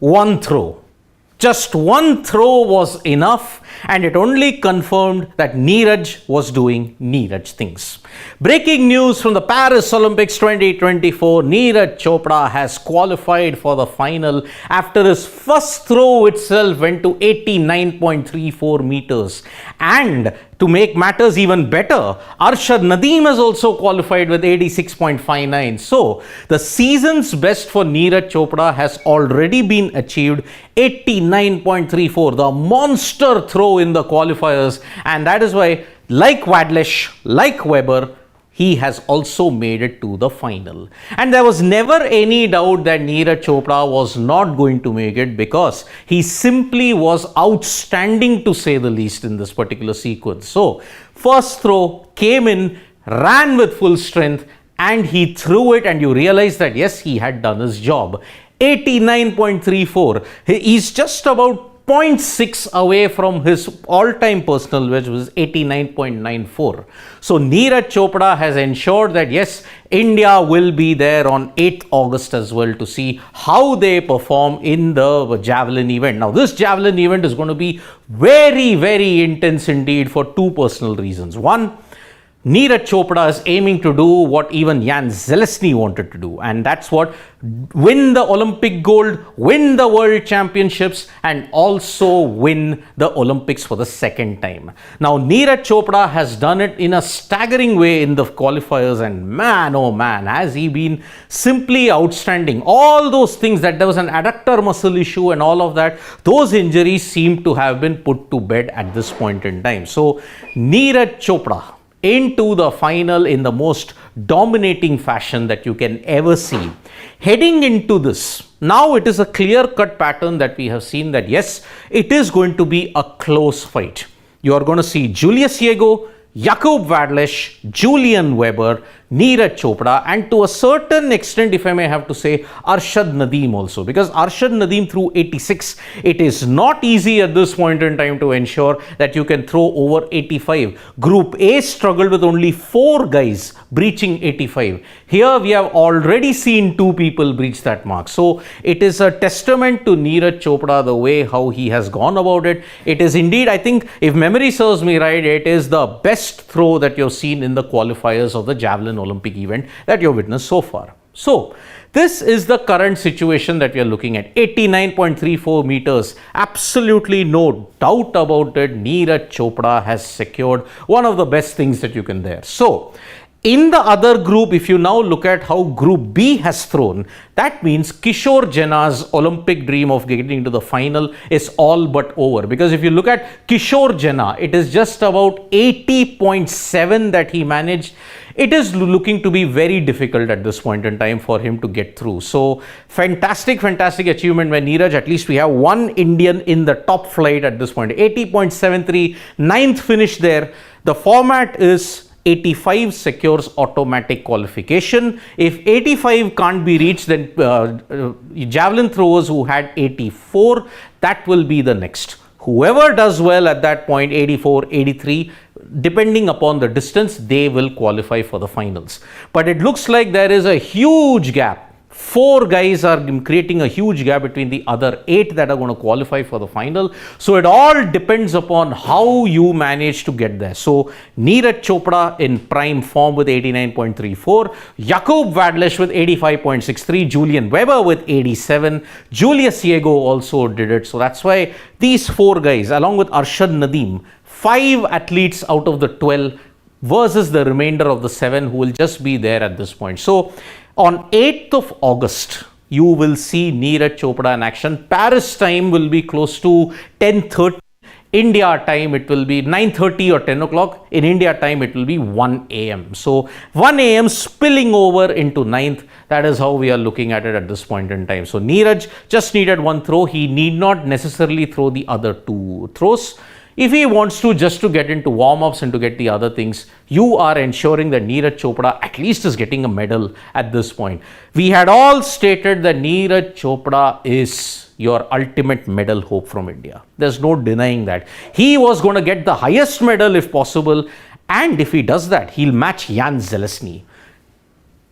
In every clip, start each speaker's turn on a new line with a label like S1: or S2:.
S1: one throw. Just one throw was enough, and it only confirmed that Neeraj was doing Neeraj things. Breaking news from the Paris Olympics 2024, Neeraj Chopra has qualified for the final after his first throw itself went to 89.34 meters. And to make matters even better, Arshad Nadeem has also qualified with 86.59. So, the season's best for Neeraj Chopra has already been achieved, 89.34, the monster throw in the qualifiers, and that is why, like Wadlish, like Weber, he has also made it to the final. And there was never any doubt that Neeraj Chopra was not going to make it, because he simply was outstanding, to say the least, in this particular sequence. So, first throw came in, ran with full strength, and he threw it, and you realize that yes, he had done his job. 89.34. He's just about 0.6 away from his all-time personal best, which was 89.94. So Neeraj Chopra has ensured that yes, India will be there on 8th August as well to see how they perform in the javelin event. Now this javelin event is going to be very, very intense indeed for two personal reasons. One, Neeraj Chopra is aiming to do what even Jan Zelezny wanted to do, and that's what: win the Olympic gold, win the world championships, and also win the Olympics for the second time. Now Neeraj Chopra has done it in a staggering way in the qualifiers, and man, oh man, has he been simply outstanding. All those things, that there was an adductor muscle issue and all of that, those injuries seem to have been put to bed at this point in time. So Neeraj Chopra into the final in the most dominating fashion that you can ever see. Heading into this, now it is a clear-cut pattern that we have seen that yes, it is going to be a close fight. You are going to see Julius Yego, Jakub Wadlish, Julian Weber, Neeraj Chopra, and to a certain extent, if I may have to say, Arshad Nadeem also, because Arshad Nadeem threw 86. It is not easy at this point in time to ensure that you can throw over 85. Group A struggled with only 4 guys breaching 85. Here we have already seen 2 people breach that mark. So it is a testament to Neeraj Chopra, the way how he has gone about it. It is indeed, I think, if memory serves me right, it is the best throw that you've seen in the qualifiers of the javelin Olympic event that you've witnessed so far. So this is the current situation that we are looking at. 89.34 meters. Absolutely no doubt about it. Neeraj Chopra has secured one of the best things that you can there. So in the other group, if you now look at how Group B has thrown, that means Kishore Jana's Olympic dream of getting to the final is all but over. Because if you look at Kishore Jana, it is just about 80.7 that he managed. It is looking to be very difficult at this point in time for him to get through. So fantastic achievement by Neeraj. At least we have one Indian in the top flight at this point. 80.73, 9th finish there. The format is 85 secures automatic qualification. If 85 can't be reached, then javelin throwers who had 84, that will be the next. Whoever does well at that point, 84, 83, depending upon the distance, they will qualify for the finals. But it looks like there is a huge gap. 4 guys are creating a huge gap between the other 8 that are going to qualify for the final. So it all depends upon how you manage to get there. So Neeraj Chopra in prime form with 89.34, Jakub Wadlish with 85.63, Julian Weber with 87, Julius Yego also did it. So that's why these 4 guys, along with Arshad Nadeem, 5 athletes out of the 12 versus the remainder of the 7 who will just be there at this point. So on 8th of August, you will see Neeraj Chopra in action. Paris time will be close to 10:30. India time, it will be 9:30 or 10 o'clock. In India time, it will be 1 a.m. So 1 a.m. spilling over into 9th. That is how we are looking at it at this point in time. So Neeraj just needed one throw. He need not necessarily throw the other 2 throws. If he wants to, just to get into warm-ups and to get the other things, you are ensuring that Neeraj Chopra at least is getting a medal at this point. We had all stated that Neeraj Chopra is your ultimate medal hope from India. There's no denying that. He was going to get the highest medal if possible, and if he does that, he'll match Jan Zelezny.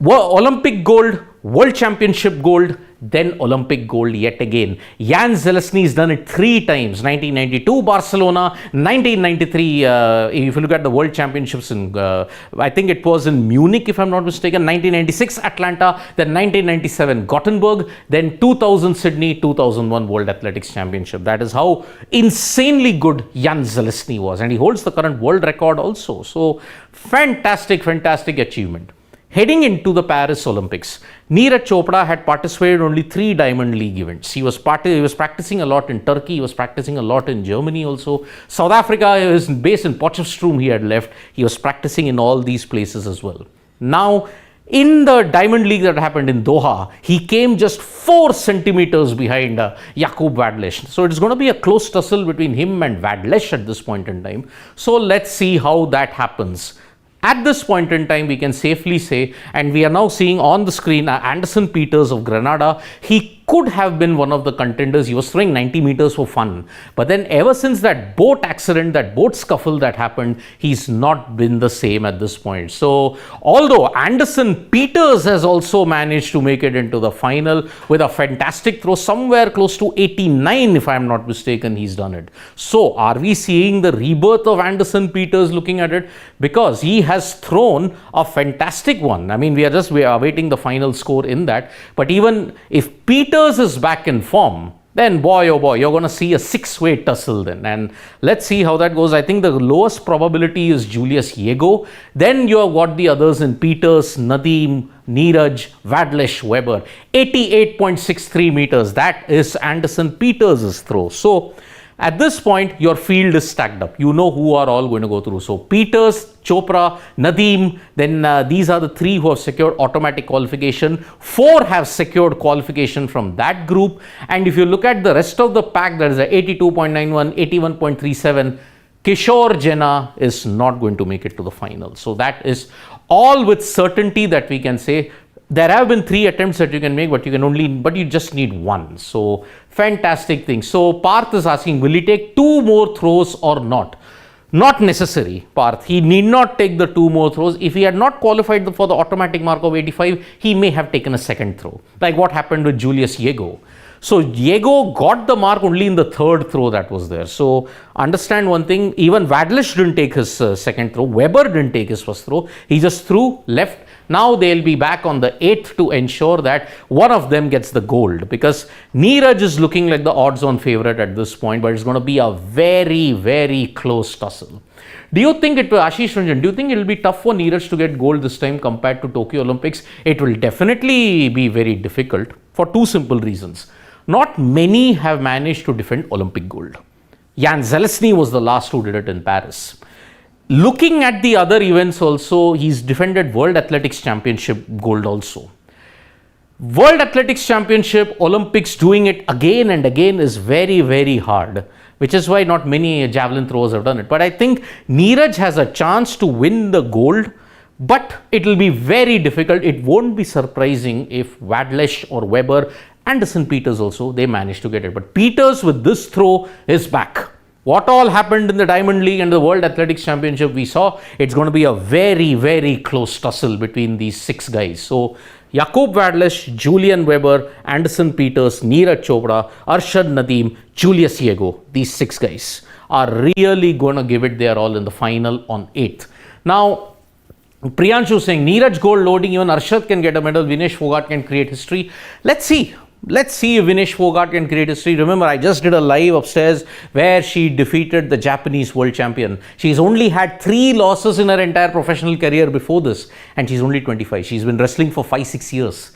S1: Olympic gold, World Championship gold, then Olympic gold yet again. Jan Zelensky has done it 3 times, 1992 Barcelona, 1993, if you look at the World Championships in, I think it was in Munich if I'm not mistaken, 1996 Atlanta, then 1997 Gothenburg, then 2000 Sydney, 2001 World Athletics Championship. That is how insanely good Jan Zelensky was, and he holds the current world record also. So fantastic achievement. Heading into the Paris Olympics, Neeraj Chopra had participated only 3 Diamond League events. He was practicing a lot in Turkey, he was practicing a lot in Germany also. South Africa is based in Potchefstroom, he had left. He was practicing in all these places as well. Now, in the Diamond League that happened in Doha, he came just 4 centimeters behind Jakub Vadlesh. So it's going to be a close tussle between him and Vadlesh at this point in time. So let's see how that happens. At this point in time, we can safely say, and we are now seeing on the screen Anderson Peters of Grenada. He could have been one of the contenders. He was throwing 90 meters for fun. But then ever since that boat accident, that boat scuffle that happened, he's not been the same at this point. So although Anderson Peters has also managed to make it into the final with a fantastic throw, somewhere close to 89 if I'm not mistaken, he's done it. So are we seeing the rebirth of Anderson Peters looking at it? Because he has thrown a fantastic one. I mean, we are awaiting the final score in that. But even if Peters is back in form, then boy oh boy, you're going to see a 6-way tussle then. And let's see how that goes. I think the lowest probability is Julius Yego. Then you have got the others in Peters, Nadeem, Neeraj, Vadlesh, Weber. 88.63 meters. That is Anderson Peters' throw. So at this point, your field is stacked up. You know who are all going to go through. So Peters, Chopra, Nadeem, then these are the 3 who have secured automatic qualification. 4 have secured qualification from that group. And if you look at the rest of the pack, there is a 82.91, 81.37. Kishore Jena is not going to make it to the final. So that is all with certainty that we can say. There have been 3 attempts that you can make, but you just need 1. So fantastic thing. So Parth is asking, will he take 2 more throws or not? Not necessary, Parth. He need not take the 2 more throws. If he had not qualified for the automatic mark of 85, he may have taken a second throw, like what happened with Julius Yego. So Yego got the mark only in the 3rd throw that was there. So understand one thing, even Vadlesh didn't take his second throw. Weber didn't take his first throw. He just threw left. Now they'll be back on the 8th to ensure that one of them gets the gold, because Neeraj is looking like the odds-on favorite at this point, but it's going to be a very close tussle. Do you think Ashish Ranjan, do you think it will be tough for Neeraj to get gold this time compared to Tokyo Olympics? It will definitely be very difficult for 2 simple reasons. Not many have managed to defend Olympic gold. Jan Zelensky was the last who did it in Paris. Looking at the other events also, he's defended World Athletics Championship gold also. World Athletics Championship, Olympics, doing it again and again is very hard, which is why not many javelin throwers have done it. But I think Neeraj has a chance to win the gold, but it will be very difficult. It won't be surprising if Vadlesh or Weber, Anderson Peters also, they managed to get it. But Peters with this throw is back. What all happened in the Diamond League and the World Athletics Championship, we saw it's going to be a very close tussle between these 6 guys. So Jakub Vadlesh, Julian Weber, Anderson Peters, Neeraj Chopra, Arshad Nadeem, Julius Yego, these 6 guys are really going to give it their all in the final on 8th. Now, Priyanshu saying Neeraj gold loading, even Arshad can get a medal, Vinesh Fogart can create history. Let's see. Let's see if Vinesh Fogart can create history. Remember, I just did a live upstairs where she defeated the Japanese world champion. She's only had 3 losses in her entire professional career before this, and she's only 25. She's been wrestling for 5-6 years.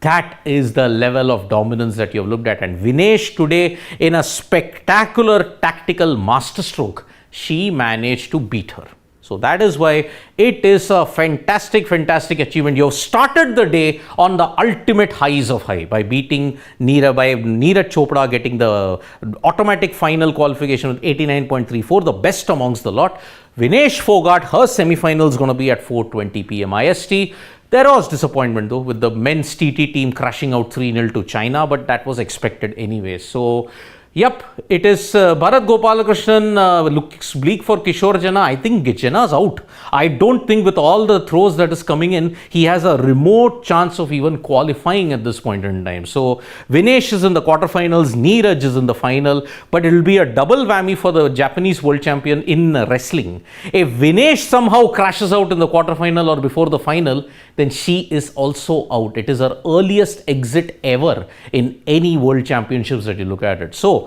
S1: That is the level of dominance that you have looked at. And Vinesh today, in a spectacular tactical masterstroke, she managed to beat her. So that is why it is a fantastic achievement. You have started the day on the ultimate highs of high by beating Neeraj Chopra, getting the automatic final qualification with 89.34, the best amongst the lot. Vinesh Fogart, her semi-final is going to be at 4:20 p.m. IST. There was disappointment though with the men's TT team crashing out 3-0 to China, but that was expected anyway. So Yep, it is Bharat Gopalakrishnan looks bleak for Kishore Jana. I think Jana's out. I don't think with all the throws that is coming in, he has a remote chance of even qualifying at this point in time. So Vinesh is in the quarterfinals, Neeraj is in the final, but it will be a double whammy for the Japanese world champion in wrestling. If Vinesh somehow crashes out in the quarterfinal or before the final, then she is also out. It is her earliest exit ever in any world championships that you look at it. So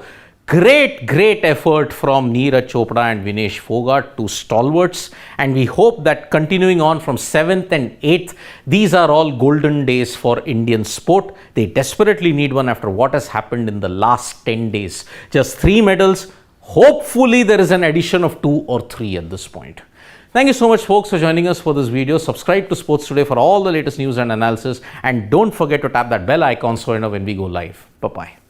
S1: great effort from Neeraj Chopra and Vinesh Fogart, two stalwarts, and we hope that continuing on from 7th and 8th, these are all golden days for Indian sport. They desperately need one after what has happened in the last 10 days. Just 3 medals. Hopefully there is an addition of 2 or 3 at this point. Thank you so much, folks, for joining us for this video. Subscribe to Sports Today for all the latest news and analysis, and don't forget to tap that bell icon so you know when we go live. Bye-bye.